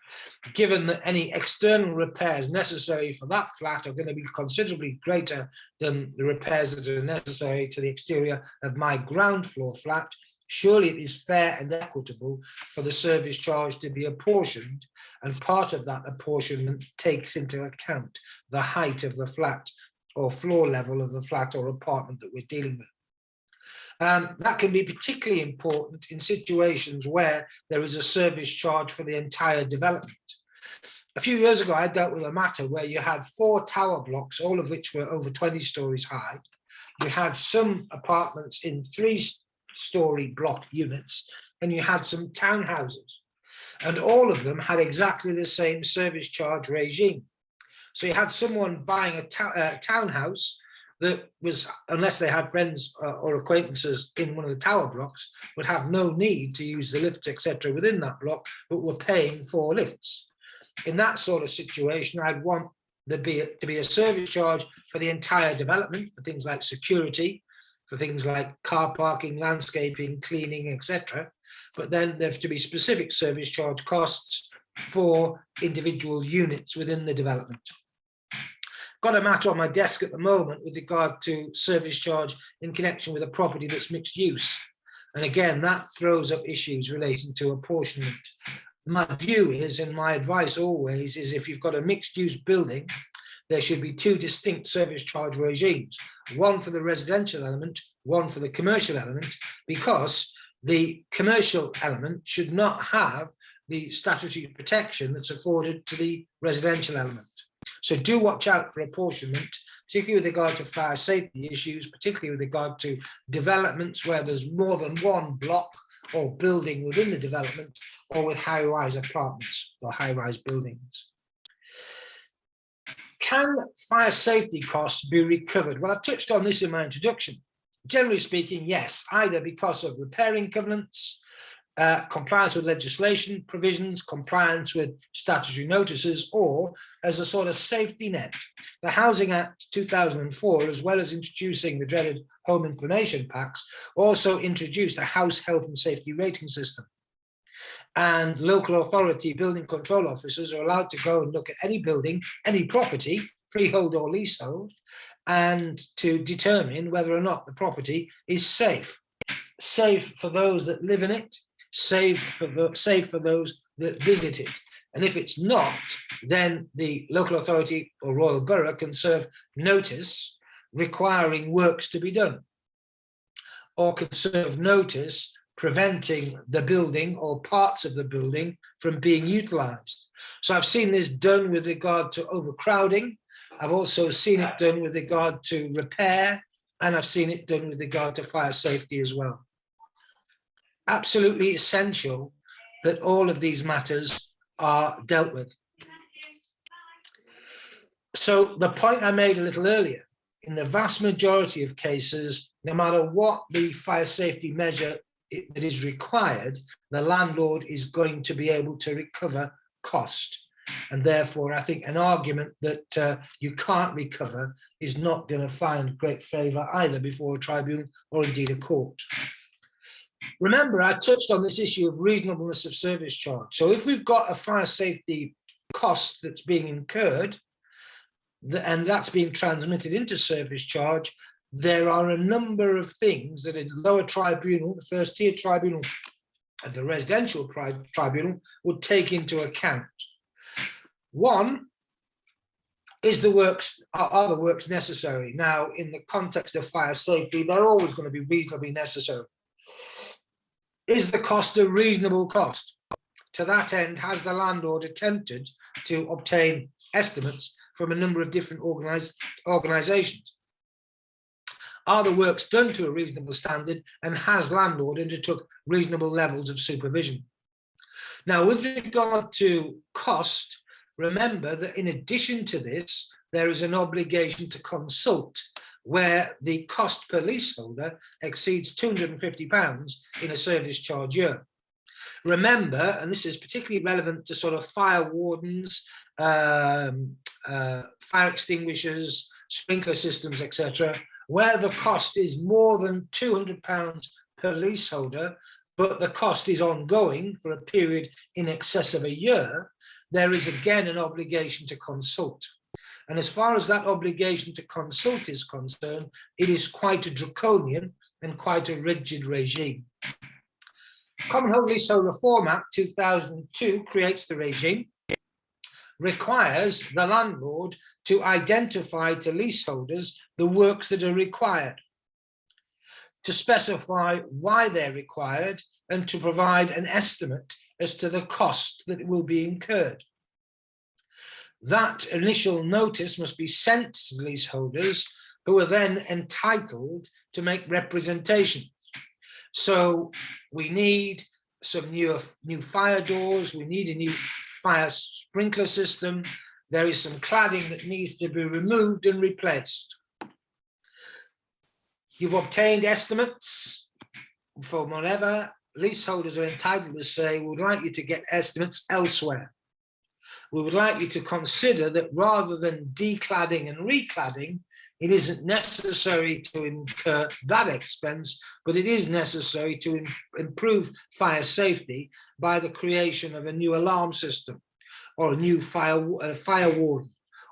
Speaker 2: given that any external repairs necessary for that flat are going to be considerably greater than the repairs that are necessary to the exterior of my ground floor flat, surely it is fair and equitable for the service charge to be apportioned, and part of that apportionment takes into account the height of the flat or floor level of the flat or apartment that we're dealing with. That can be particularly important in situations where there is a service charge for the entire development. A few years ago, I dealt with a matter where you had 4 tower blocks, all of which were over 20 stories high. You had some apartments in 3-story block units, and you had some townhouses, and all of them had exactly the same service charge regime. So you had someone buying a townhouse that was, unless they had friends or acquaintances in one of the tower blocks, would have no need to use the lifts, etc., within that block, but were paying for lifts. In that sort of situation, I'd want there to be a service charge for the entire development, for things like security, for things like car parking, landscaping, cleaning, etc. But then there's to be specific service charge costs for individual units within the development. Got a matter on my desk at the moment with regard to service charge in connection with a property that's mixed use. And again, that throws up issues relating to apportionment. My view is, and my advice always is, if you've got a mixed use building, there should be 2 distinct service charge regimes, one for the residential element, one for the commercial element, because the commercial element should not have the statutory protection that's afforded to the residential element. So do watch out for apportionment, particularly with regard to fire safety issues, particularly with regard to developments where there's more than one block or building within the development, or with high-rise apartments or high-rise buildings. Can fire safety costs be recovered? Well, I've touched on this in my introduction. Generally speaking, yes, either because of repairing covenants, compliance with legislation provisions, compliance with statutory notices, or as a sort of safety net. The Housing Act 2004, as well as introducing the dreaded home information packs, also introduced a house health and safety rating system. And local authority building control officers are allowed to go and look at any building, any property, freehold or leasehold, and to determine whether or not the property is safe. Safe for those that live in it, safe for those that visit it. And if it's not, then the local authority or royal borough can serve notice requiring works to be done, or can serve notice preventing the building or parts of the building from being utilised. So I've seen this done with regard to overcrowding. I've also seen it done with regard to repair, and I've seen it done with regard to fire safety as well. Absolutely essential that all of these matters are dealt with. So the point I made a little earlier, in the vast majority of cases, no matter what the fire safety measure that is required, the landlord is going to be able to recover cost. And therefore, I think an argument that you can't recover is not going to find great favour either before a tribunal or indeed a court. Remember, I touched on this issue of reasonableness of service charge. So if we've got a fire safety cost that's being incurred, and that's being transmitted into service charge, there are a number of things that a lower tribunal, the first tier tribunal, and the residential tribunal would take into account. One is the works, are the works necessary? Now, in the context of fire safety, they're always going to be reasonably necessary. Is the cost a reasonable cost? To that end, has the landlord attempted to obtain estimates from a number of different organisations? Are the works done to a reasonable standard, and has landlord undertook reasonable levels of supervision? Now, with regard to cost, remember that in addition to this, there is an obligation to consult where the cost per leaseholder exceeds £250 in a service charge year. Remember, and this is particularly relevant to sort of fire wardens, fire extinguishers, sprinkler systems, etc., where the cost is more than £200 per leaseholder, but the cost is ongoing for a period in excess of a year, there is again an obligation to consult. And as far as that obligation to consult is concerned, it is quite a draconian and quite a rigid regime. Common Home Leasehold Reform Act 2002 creates the regime, requires the landlord to identify to leaseholders the works that are required, to specify why they're required, and to provide an estimate as to the cost that will be incurred. That initial notice must be sent to leaseholders, who are then entitled to make representations. So we need some new fire doors, we need a new fire sprinkler system, there is some cladding that needs to be removed and replaced. You've obtained estimates for whatever. Leaseholders are entitled to say, we would like you to get estimates elsewhere. We would like you to consider that rather than decladding and recladding, it isn't necessary to incur that expense, but it is necessary to improve fire safety by the creation of a new alarm system or a new fire warden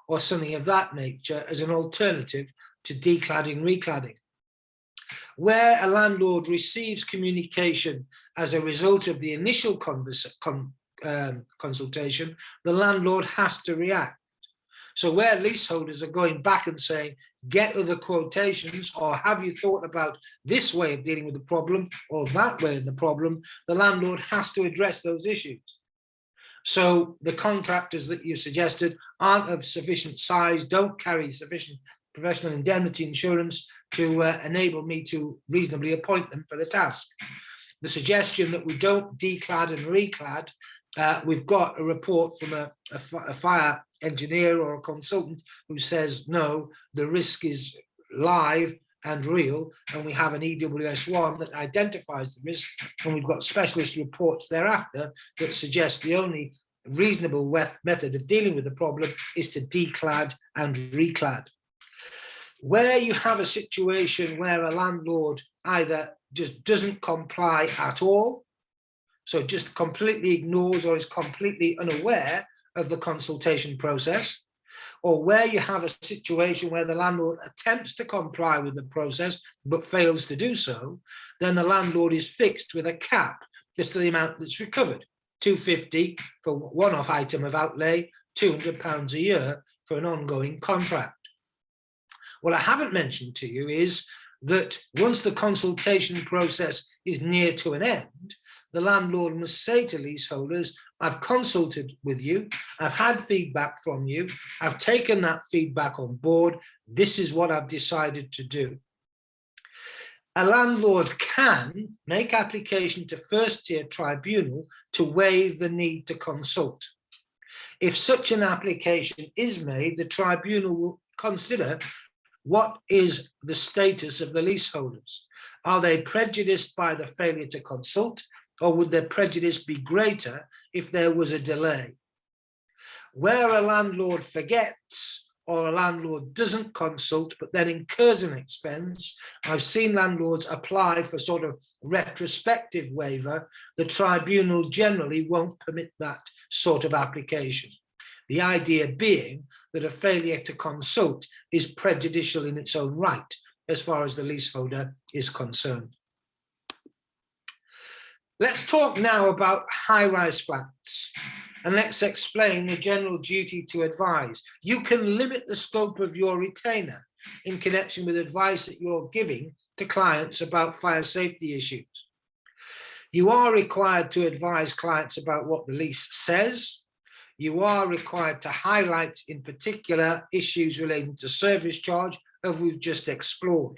Speaker 2: or something of that nature as an alternative to decladding, recladding. Where a landlord receives communication as a result of the initial consultation, the landlord has to react. So where leaseholders are going back and saying, get other quotations, or have you thought about this way of dealing with the problem or that way of the problem, the landlord has to address those issues. So the contractors that you suggested aren't of sufficient size, don't carry sufficient professional indemnity insurance to enable me to reasonably appoint them for the task. The suggestion that we don't declad and reclad, we've got a report from a fire engineer or a consultant who says, no, the risk is live and real, and we have an EWS1 that identifies the risk, and we've got specialist reports thereafter that suggest the only reasonable method of dealing with the problem is to declad and reclad. Where you have a situation where a landlord either just doesn't comply at all, so just completely ignores or is completely unaware of the consultation process, or where you have a situation where the landlord attempts to comply with the process but fails to do so, then the landlord is fixed with a cap as to the amount that's recovered. £250 for one-off item of outlay, £200 a year for an ongoing contract. What I haven't mentioned to you is that once the consultation process is near to an end, the landlord must say to leaseholders, I've consulted with you, I've had feedback from you, I've taken that feedback on board, this is what I've decided to do. A landlord can make application to first-tier tribunal to waive the need to consult. If such an application is made, the tribunal will consider what is the status of the leaseholders. Are they prejudiced by the failure to consult, or would their prejudice be greater if there was a delay? Where a landlord forgets or a landlord doesn't consult but then incurs an expense, I've seen landlords apply for sort of retrospective waiver. The tribunal generally won't permit that sort of application. The idea being that a failure to consult is prejudicial in its own right as far as the leaseholder is concerned. Let's talk now about high-rise flats, and let's explain the general duty to advise. You can limit the scope of your retainer in connection with advice that you're giving to clients about fire safety issues. You are required to advise clients about what the lease says. You are required to highlight in particular issues relating to service charge, as we've just explored.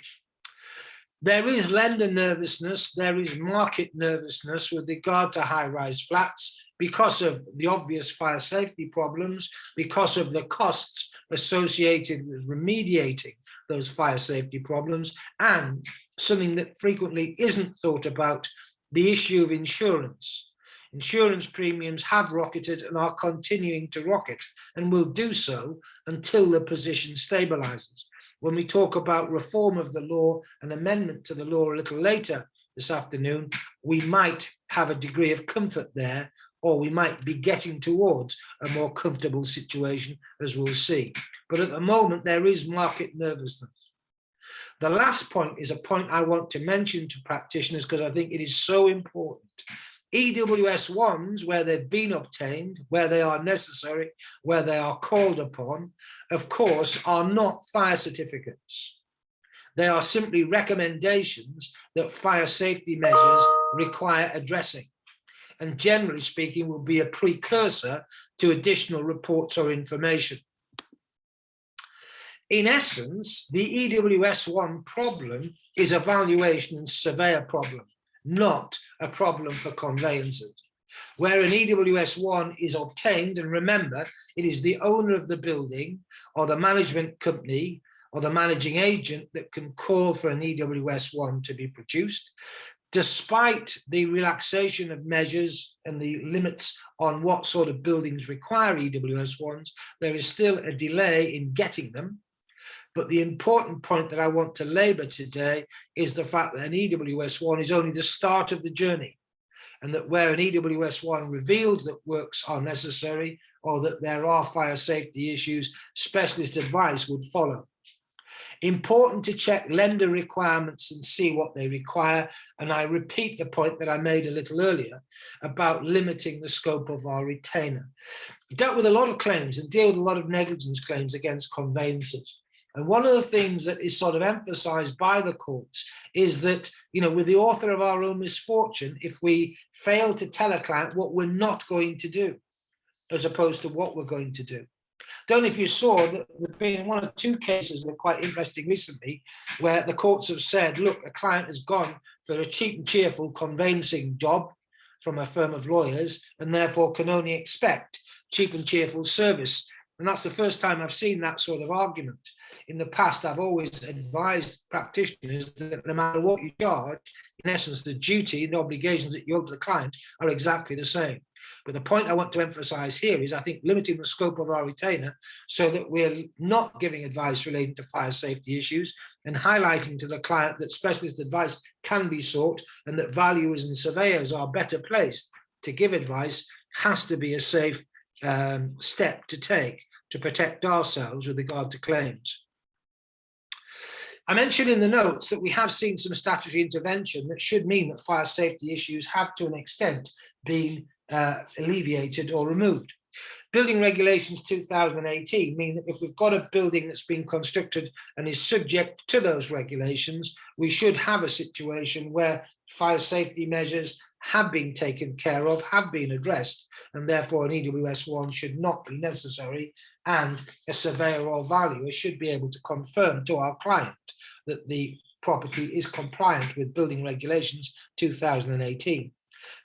Speaker 2: There is lender nervousness, there is market nervousness with regard to high-rise flats because of the obvious fire safety problems, because of the costs associated with remediating those fire safety problems, and something that frequently isn't thought about, the issue of insurance. Insurance premiums have rocketed and are continuing to rocket and will do so until the position stabilizes. When we talk about reform of the law and amendment to the law a little later this afternoon, we might have a degree of comfort there, or we might be getting towards a more comfortable situation, as we'll see. But at the moment, there is market nervousness. The last point is a point I want to mention to practitioners because I think it is so important. EWS1s, where they've been obtained, where they are necessary, where they are called upon, of course, are not fire certificates. They are simply recommendations that fire safety measures require addressing, and generally speaking will be a precursor to additional reports or information. In essence, the EWS1 problem is a valuation and surveyor problem, not a problem for conveyancers. Where an EWS1 is obtained, and remember, it is the owner of the building or the management company or the managing agent that can call for an EWS1 to be produced. Despite the relaxation of measures and the limits on what sort of buildings require EWS1s, there is still a delay in getting them. But the important point that I want to labour today is the fact that an EWS1 is only the start of the journey, and that where an EWS1 reveals that works are necessary or that there are fire safety issues, specialist advice would follow. Important to check lender requirements and see what they require. And I repeat the point that I made a little earlier about limiting the scope of our retainer. We dealt with a lot of claims and deal with a lot of negligence claims against conveyancers. And one of the things that is sort of emphasized by the courts is that, with the author of our own misfortune, if we fail to tell a client what we're not going to do, as opposed to what we're going to do. Don't know if you saw that there's been one or two cases that are quite interesting recently, where the courts have said, look, a client has gone for a cheap and cheerful conveyancing job from a firm of lawyers and therefore can only expect cheap and cheerful service. And that's the first time I've seen that sort of argument. In the past, I've always advised practitioners that no matter what you charge, in essence, the duty and the obligations that you owe to the client are exactly the same. But the point I want to emphasize here is, I think, limiting the scope of our retainer so that we're not giving advice relating to fire safety issues, and highlighting to the client that specialist advice can be sought and that valuers and surveyors are better placed to give advice has to be a safe step to take to protect ourselves with regard to claims. I mentioned in the notes that we have seen some statutory intervention that should mean that fire safety issues have to an extent been alleviated or removed. Building regulations 2018 mean that if we've got a building that's been constructed and is subject to those regulations, we should have a situation where fire safety measures have been taken care of, have been addressed, and therefore an EWS1 should not be necessary, and a surveyor or valuer should be able to confirm to our client that the property is compliant with building regulations 2018.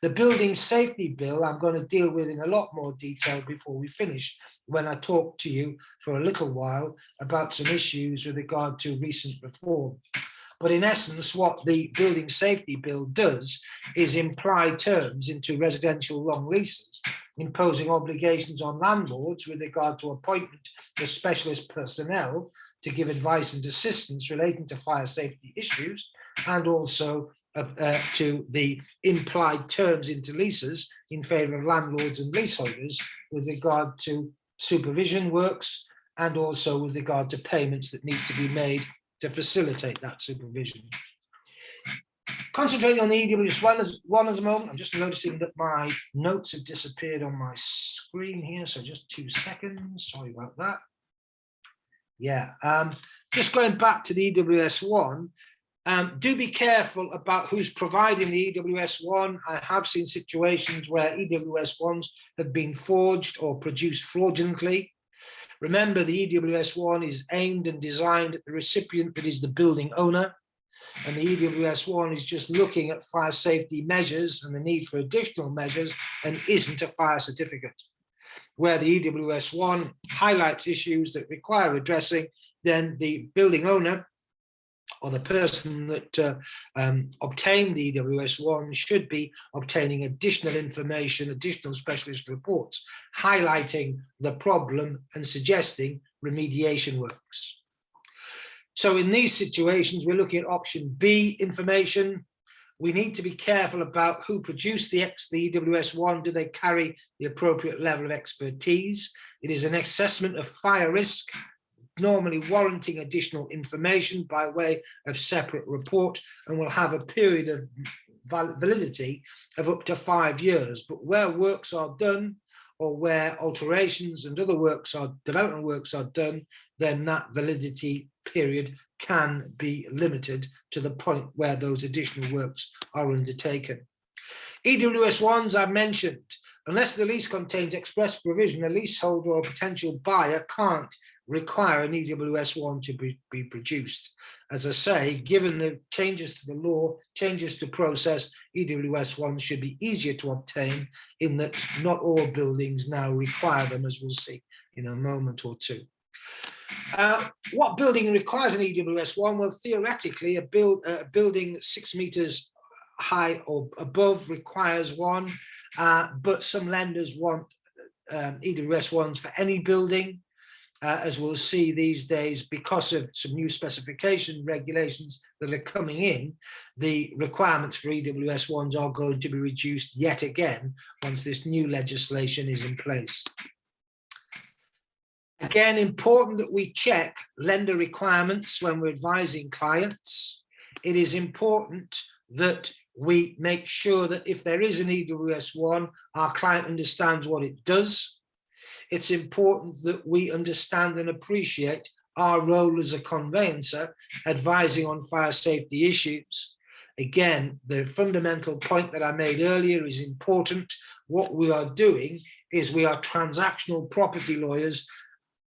Speaker 2: The building safety bill I'm going to deal with in a lot more detail before we finish, when I talk to you for a little while about some issues with regard to recent reform. But in essence, what the building safety bill does is imply terms into residential long leases, imposing obligations on landlords with regard to appointment of specialist personnel to give advice and assistance relating to fire safety issues, and also to the implied terms into leases in favour of landlords and leaseholders with regard to supervision works, and also with regard to payments that need to be made to facilitate that supervision. Concentrating on the EWS1 as a moment, I'm just noticing that my notes have disappeared on my screen here, so just 2 seconds, sorry about that. Yeah, just going back to the EWS1, do be careful about who's providing the EWS1. I have seen situations where EWS1s have been forged or produced fraudulently. Remember, the EWS1 is aimed and designed at the recipient, that is the building owner, and the EWS1 is just looking at fire safety measures and the need for additional measures, and isn't a fire certificate. Where the EWS1 highlights issues that require addressing, then the building owner or the person that obtained the EWS1 should be obtaining additional information, additional specialist reports, highlighting the problem and suggesting remediation works. So in these situations, we're looking at option B, information. We need to be careful about who produced the EWS1. Do they carry the appropriate level of expertise? It is an assessment of fire risk, normally warranting additional information by way of separate report, and will have a period of validity of up to 5 years. But where works are done, or where alterations and other works are, development works are done, then that validity period can be limited to the point where those additional works are undertaken. EWS1s I've mentioned, unless the lease contains express provision, a leaseholder or potential buyer can't require an EWS1 to be produced. As I say, given the changes to the law, changes to process, EWS1 should be easier to obtain, in that not all buildings now require them, as we'll see in a moment or two. What building requires an EWS1? Well, theoretically, a building 6 meters high or above requires one, but some lenders want EWS1s for any building. As we'll see these days, because of some new specification regulations that are coming in, the requirements for EWS1s are going to be reduced yet again once this new legislation is in place. Again, important that we check lender requirements when we're advising clients. It is important that we make sure that if there is an EWS1, our client understands what it does. It's important that we understand and appreciate our role as a conveyancer advising on fire safety issues. Again, the fundamental point that I made earlier is important. What we are doing is we are transactional property lawyers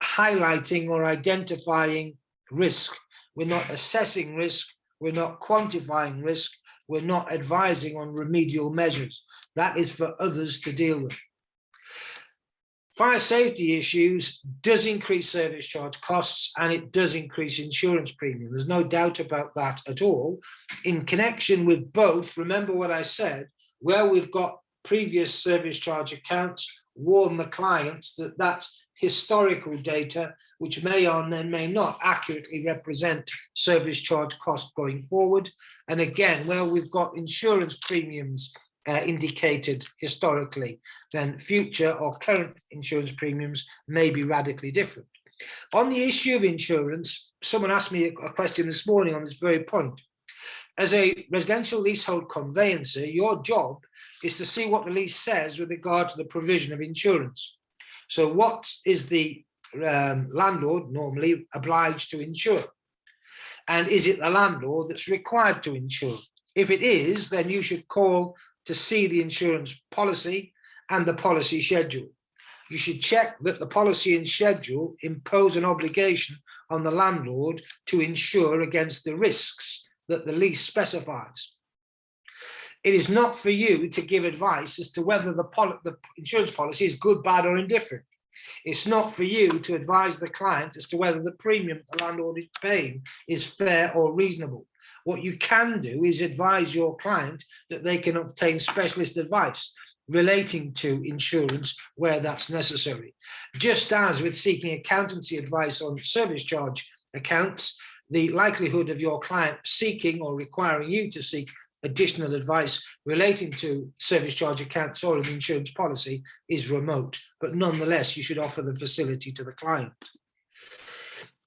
Speaker 2: highlighting or identifying risk. We're not assessing risk, we're not quantifying risk, we're not advising on remedial measures. That is for others to deal with. Fire safety issues does increase service charge costs, and it does increase insurance premium. There's no doubt about that at all. In connection with both, remember what I said, where we've got previous service charge accounts, warn the clients that that's historical data, which may or may not accurately represent service charge cost going forward. And again, where we've got insurance premiums indicated historically, then future or current insurance premiums may be radically different. On the issue of insurance, someone asked me a question this morning on this very point. As a residential leasehold conveyancer, your job is to see what the lease says with regard to the provision of insurance. So what is the landlord normally obliged to insure? And is it the landlord that's required to insure? If it is, then you should call to see the insurance policy and the policy schedule. You should check that the policy and schedule impose an obligation on the landlord to insure against the risks that the lease specifies. It is not for you to give advice as to whether the insurance policy is good, bad, or indifferent. It's not for you to advise the client as to whether the premium the landlord is paying is fair or reasonable. What you can do is advise your client that they can obtain specialist advice relating to insurance where that's necessary. Just as with seeking accountancy advice on service charge accounts, the likelihood of your client seeking or requiring you to seek additional advice relating to service charge accounts or an insurance policy is remote, but nonetheless, you should offer the facility to the client.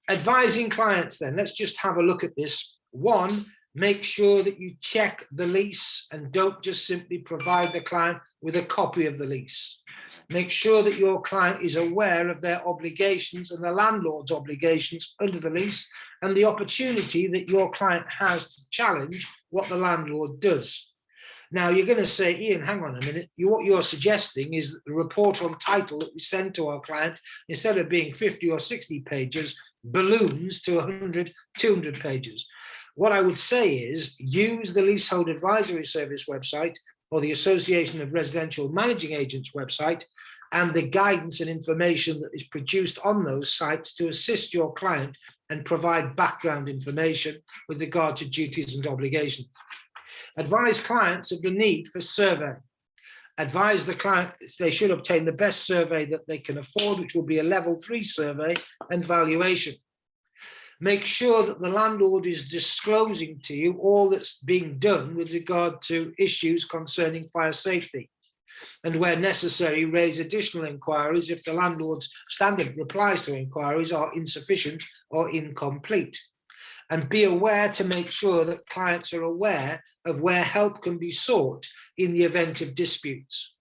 Speaker 2: Advising clients then, let's just have a look at this. One, make sure that you check the lease and don't just simply provide the client with a copy of the lease. Make sure that your client is aware of their obligations and the landlord's obligations under the lease and the opportunity that your client has to challenge what the landlord does. Now, you're going to say, Ian, hang on a minute. What you're suggesting is that the report on title that we send to our client, instead of being 50 or 60 pages, balloons to 100, 200 pages. What I would say is use the Leasehold Advisory Service website or the Association of Residential Managing Agents website and the guidance and information that is produced on those sites to assist your client and provide background information with regard to duties and obligations. Advise clients of the need for survey. Advise the client they should obtain the best survey that they can afford, which will be a level 3 survey and valuation. Make sure that the landlord is disclosing to you all that's being done with regard to issues concerning fire safety. And where necessary, raise additional inquiries if the landlord's standard replies to inquiries are insufficient or incomplete. And be aware to make sure that clients are aware of where help can be sought in the event of disputes.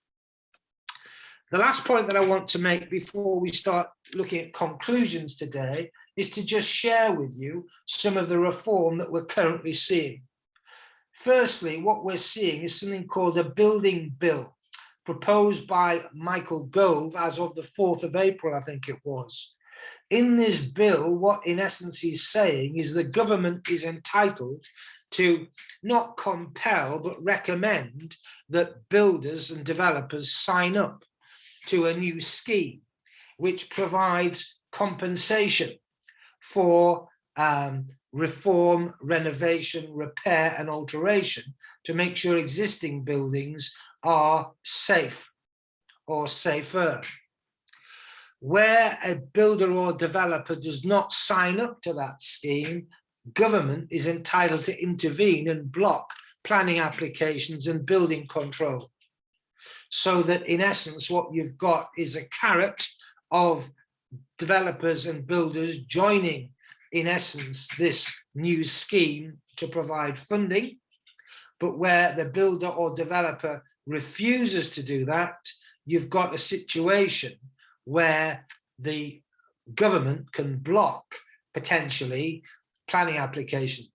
Speaker 2: The last point that I want to make before we start looking at conclusions today is to just share with you some of the reform that we're currently seeing. Firstly, what we're seeing is something called a building bill proposed by Michael Gove as of the 4th of April, I think it was. In this bill, what in essence he's saying is the government is entitled to not compel, but recommend that builders and developers sign up to a new scheme, which provides compensation for reform, renovation, repair and alteration to make sure existing buildings are safe or safer. Where a builder or developer does not sign up to that scheme, government is entitled to intervene and block planning applications and building control. So that in essence, what you've got is a carrot of developers and builders joining, in essence, this new scheme to provide funding, but where the builder or developer refuses to do that, you've got a situation where the government can block potentially planning applications.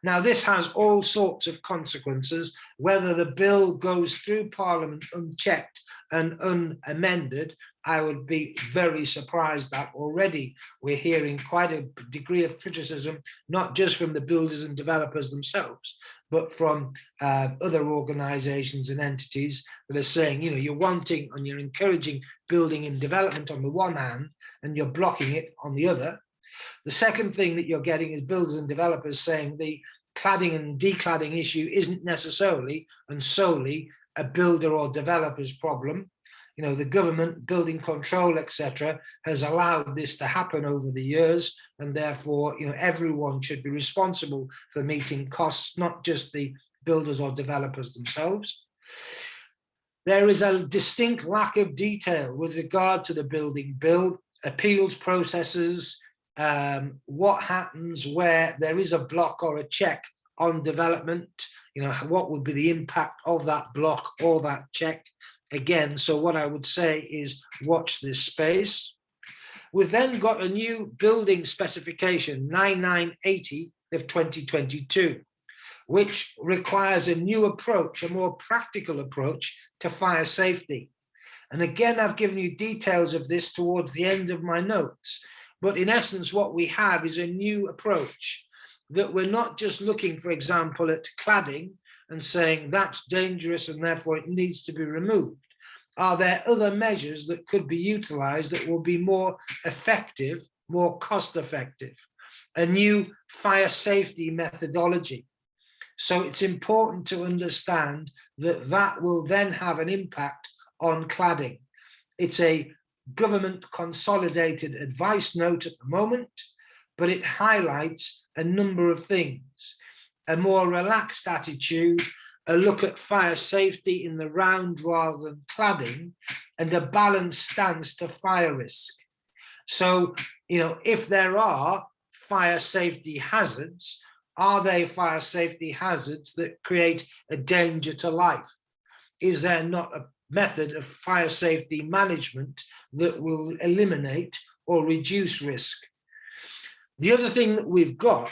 Speaker 2: Now, this has all sorts of consequences, whether the bill goes through Parliament unchecked and unamended. I would be very surprised that already we're hearing quite a degree of criticism, not just from the builders and developers themselves, but from other organizations and entities that are saying, you know, you're wanting and you're encouraging building and development on the one hand, and you're blocking it on the other. The second thing that you're getting is builders and developers saying the cladding and decladding issue isn't necessarily and solely a builder or developer's problem. You know, the government, building control, etc., has allowed this to happen over the years, and therefore, you know, everyone should be responsible for meeting costs, not just the builders or developers themselves. There is a distinct lack of detail with regard to the building bill, appeals processes, what happens where there is a block or a check on development, you know, what would be the impact of that block or that check. Again, so what I would say is watch this space. We've then got a new building specification, 9980 of 2022, which requires a new approach, a more practical approach to fire safety. And again, I've given you details of this towards the end of my notes. But in essence, what we have is a new approach, that we're not just looking, for example, at cladding and saying that's dangerous and therefore it needs to be removed. Are there other measures that could be utilized that will be more effective, more cost effective? A new fire safety methodology. So it's important to understand that that will then have an impact on cladding. It's a government consolidated advice note at the moment, but it highlights a number of things. A more relaxed attitude, a look at fire safety in the round rather than cladding, and a balanced stance to fire risk. So, if there are fire safety hazards, are they fire safety hazards that create a danger to life? Is there not a method of fire safety management that will eliminate or reduce risk? The other thing that we've got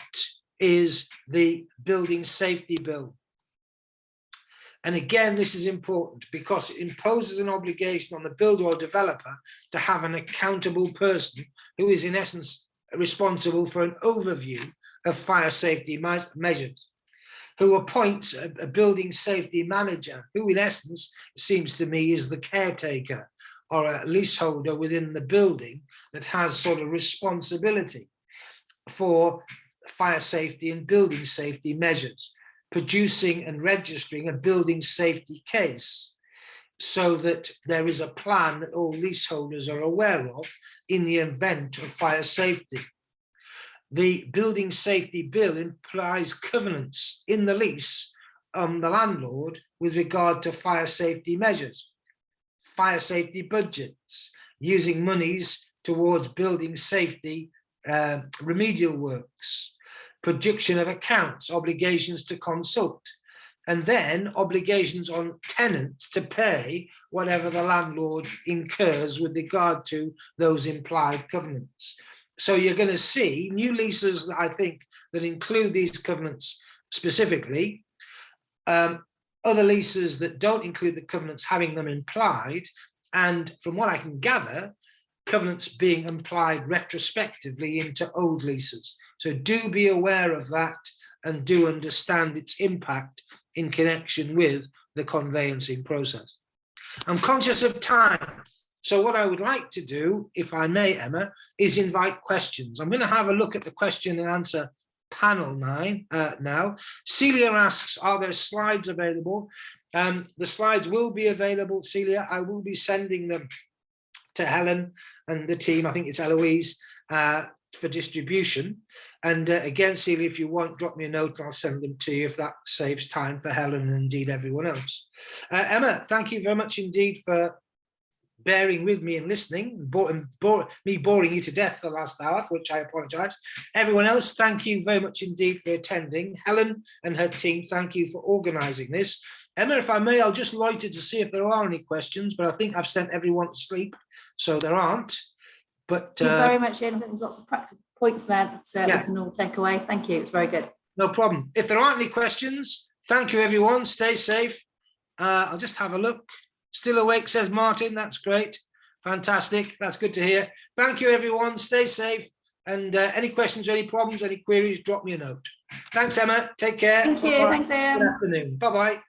Speaker 2: is the Building Safety Bill. And again, this is important because it imposes an obligation on the builder or developer to have an accountable person who is in essence responsible for an overview of fire safety measures, who appoints a building safety manager, who in essence, it seems to me, is the caretaker or a leaseholder within the building that has sort of responsibility for fire safety and building safety measures, producing and registering a building safety case so that there is a plan that all leaseholders are aware of in the event of fire safety. The Building Safety Bill implies covenants in the lease on the landlord with regard to fire safety measures, fire safety budgets, using monies towards building safety remedial works, production of accounts, obligations to consult, and then obligations on tenants to pay whatever the landlord incurs with regard to those implied covenants. So you're going to see new leases that I think that include these covenants specifically, other leases that don't include the covenants having them implied, and from what I can gather, covenants being implied retrospectively into old leases. So do be aware of that and do understand its impact in connection with the conveyancing process. I'm conscious of time. So what I would like to do, if I may, Emma, is invite questions. I'm going to have a look at the question and answer panel now. Celia asks, are there slides available? The slides will be available, Celia. I will be sending them to Helen and the team, I think it's Eloise, for distribution. And again, Celia, if you want, drop me a note and I'll send them to you if that saves time for Helen and indeed everyone else. Emma, thank you very much indeed for bearing with me and listening, me boring you to death the last hour, for which I apologise. Everyone else, thank you very much indeed for attending. Helen and her team, thank you for organising this. Emma, if I may, I'll just loiter to see if there are any questions, but I think I've sent everyone to sleep, so there aren't. But
Speaker 1: thank you very much, Ian. I think there's lots of practical points there that we can all take away. Thank you. It's very good.
Speaker 2: No problem. If there aren't any questions, thank you, everyone. Stay safe. I'll just have a look. Still awake, says Martin. That's great. Fantastic. That's good to hear. Thank you, everyone. Stay safe. And any questions, any problems, any queries, drop me a note. Thanks, Emma. Take care.
Speaker 1: Thank you.
Speaker 2: Bye-bye.
Speaker 1: Thanks, Ian.
Speaker 2: Good afternoon. Bye-bye.